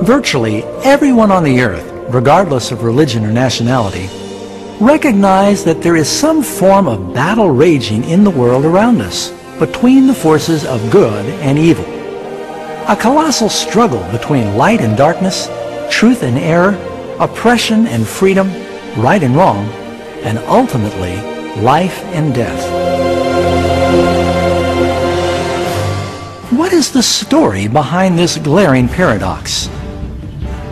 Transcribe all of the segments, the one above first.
Virtually everyone on the earth, regardless of religion or nationality, recognize that there is some form of battle raging in the world around us between the forces of good and evil. A colossal struggle between light and darkness, truth and error, oppression and freedom, right and wrong, and ultimately life and death. What is the story behind this glaring paradox?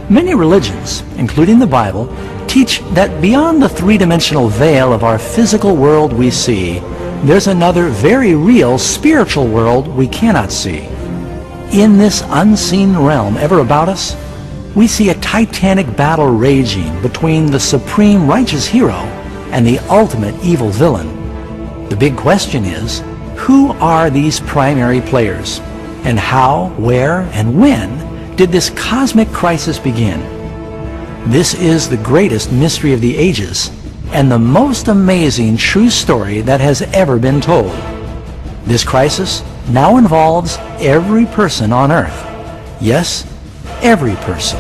Many religions, including the Bible, teach that beyond the three-dimensional veil of our physical world we see, there's another very real spiritual world we cannot see. In this unseen realm ever about us, we see a titanic battle raging between the supreme righteous hero and the ultimate evil villain. The big question is, who are these primary players? And how, where, and when did this cosmic crisis begin? This is the greatest mystery of the ages and the most amazing true story that has ever been told. This crisis now involves every person on earth. Yes, every person.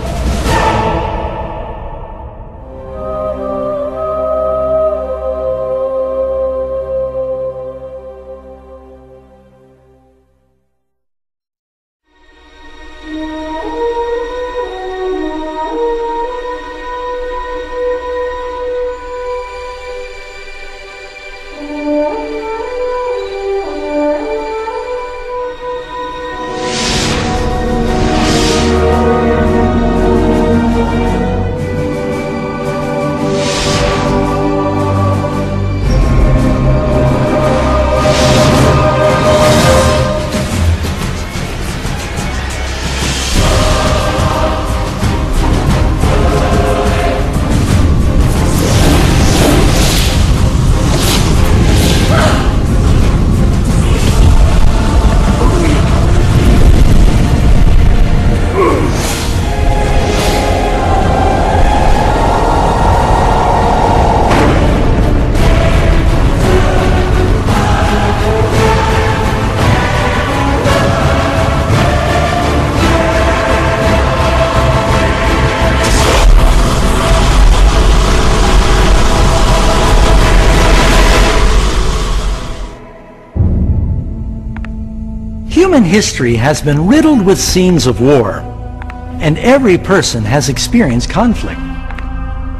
Human history has been riddled with scenes of war, and every person has experienced conflict.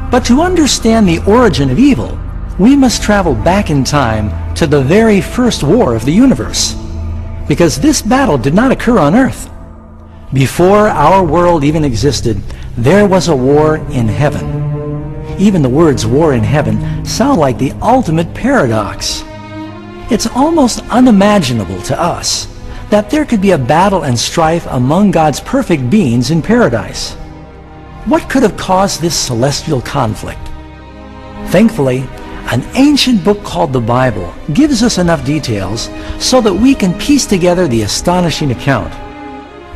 But to understand the origin of evil, we must travel back in time to the very first war of the universe, because this battle did not occur on Earth. Before our world even existed, there was a war in heaven. Even the words war in heaven sound like the ultimate paradox. It's almost unimaginable to us that there could be a battle and strife among God's perfect beings in paradise. What could have caused this celestial conflict? Thankfully, an ancient book called the Bible gives us enough details so that we can piece together the astonishing account.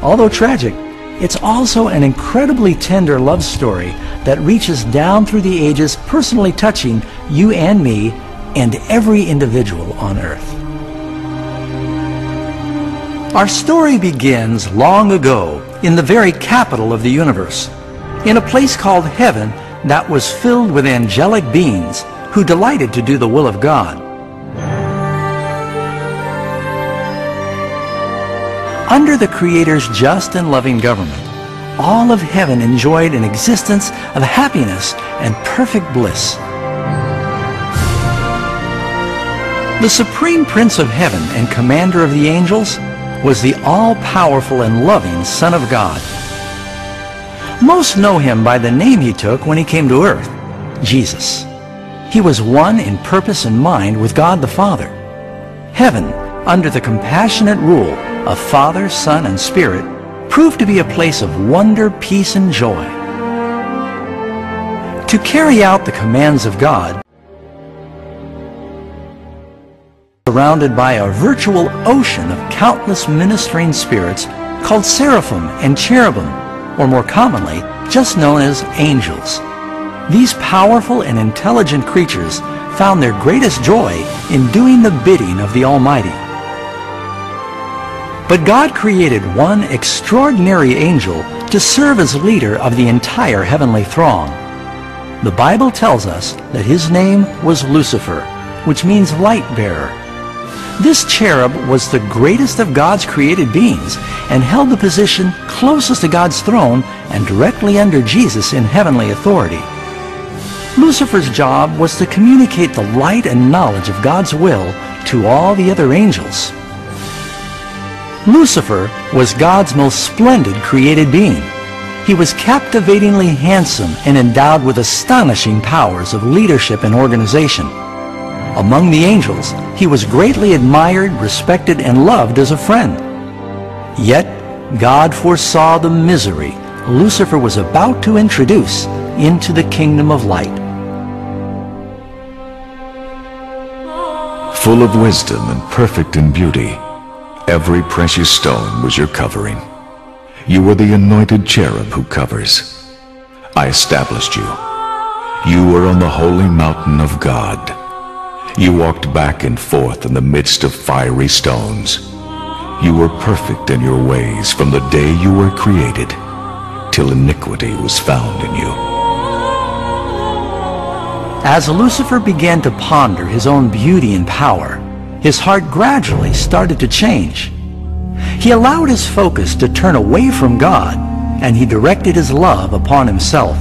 Although tragic, it's also an incredibly tender love story that reaches down through the ages, personally touching you and me and every individual on earth. Our story begins long ago in the very capital of the universe, in a place called heaven that was filled with angelic beings who delighted to do the will of God. Under the Creator's just and loving government, all of heaven enjoyed an existence of happiness and perfect bliss. The Supreme Prince of Heaven and Commander of the angels was the all-powerful and loving Son of God. Most know him by the name he took when he came to earth, Jesus. He was one in purpose and mind with God the Father. Heaven, under the compassionate rule of Father, Son, and Spirit, proved to be a place of wonder, peace, and joy. To carry out the commands of God, surrounded by a virtual ocean of countless ministering spirits called seraphim and cherubim, or more commonly, just known as angels. These powerful and intelligent creatures found their greatest joy in doing the bidding of the Almighty. But God created one extraordinary angel to serve as leader of the entire heavenly throng. The Bible tells us that his name was Lucifer, which means light bearer. This cherub was the greatest of God's created beings and held the position closest to God's throne and directly under Jesus in heavenly authority. Lucifer's job was to communicate the light and knowledge of God's will to all the other angels. Lucifer was God's most splendid created being. He was captivatingly handsome and endowed with astonishing powers of leadership and organization. Among the angels, he was greatly admired, respected, and loved as a friend. Yet, God foresaw the misery Lucifer was about to introduce into the kingdom of light. Full of wisdom and perfect in beauty, every precious stone was your covering. You were the anointed cherub who covers. I established you. You were on the holy mountain of God. You walked back and forth in the midst of fiery stones. You were perfect in your ways from the day you were created, till iniquity was found in you. As Lucifer began to ponder his own beauty and power, his heart gradually started to change. He allowed his focus to turn away from God, and he directed his love upon himself.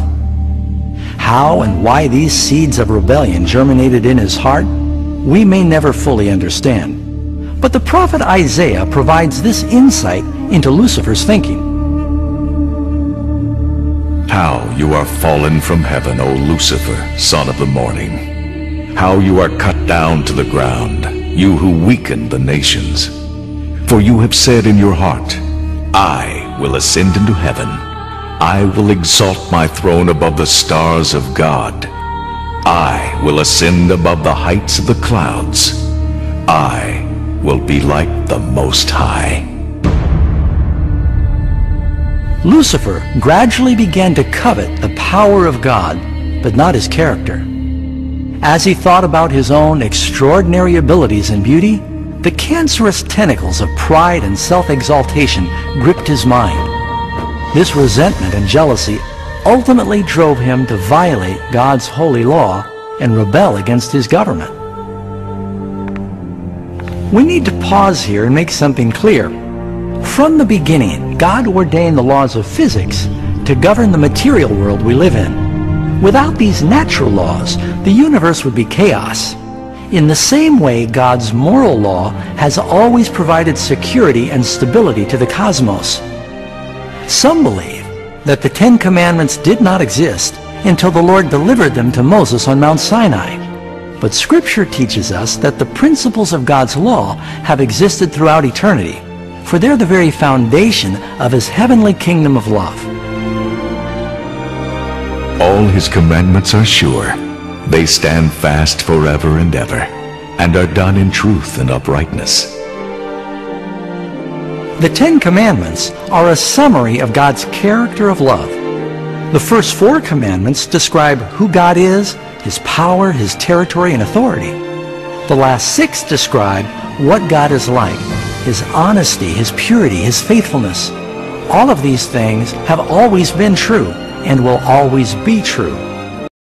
How and why these seeds of rebellion germinated in his heart, we may never fully understand. But the prophet Isaiah provides this insight into Lucifer's thinking. How you are fallen from heaven, O Lucifer, son of the morning. How you are cut down to the ground, you who weaken the nations. For you have said in your heart, I will ascend into heaven. I will exalt my throne above the stars of God. I will ascend above the heights of the clouds. I will be like the Most High. Lucifer gradually began to covet the power of God, but not his character. As he thought about his own extraordinary abilities and beauty, the cancerous tentacles of pride and self-exaltation gripped his mind. This resentment and jealousy ultimately drove him to violate God's holy law and rebel against his government. We need to pause here and make something clear. From the beginning, God ordained the laws of physics to govern the material world we live in. Without these natural laws, the universe would be chaos. In the same way, God's moral law has always provided security and stability to the cosmos. Some believe that the Ten Commandments did not exist until the Lord delivered them to Moses on Mount Sinai. But Scripture teaches us that the principles of God's law have existed throughout eternity, for they're the very foundation of His heavenly kingdom of love. All His commandments are sure. They stand fast forever and ever, and are done in truth and uprightness. The Ten Commandments are a summary of God's character of love. The first 4 commandments describe who God is, His power, His territory, and authority. The last 6 describe what God is like, His honesty, His purity, His faithfulness. All of these things have always been true and will always be true.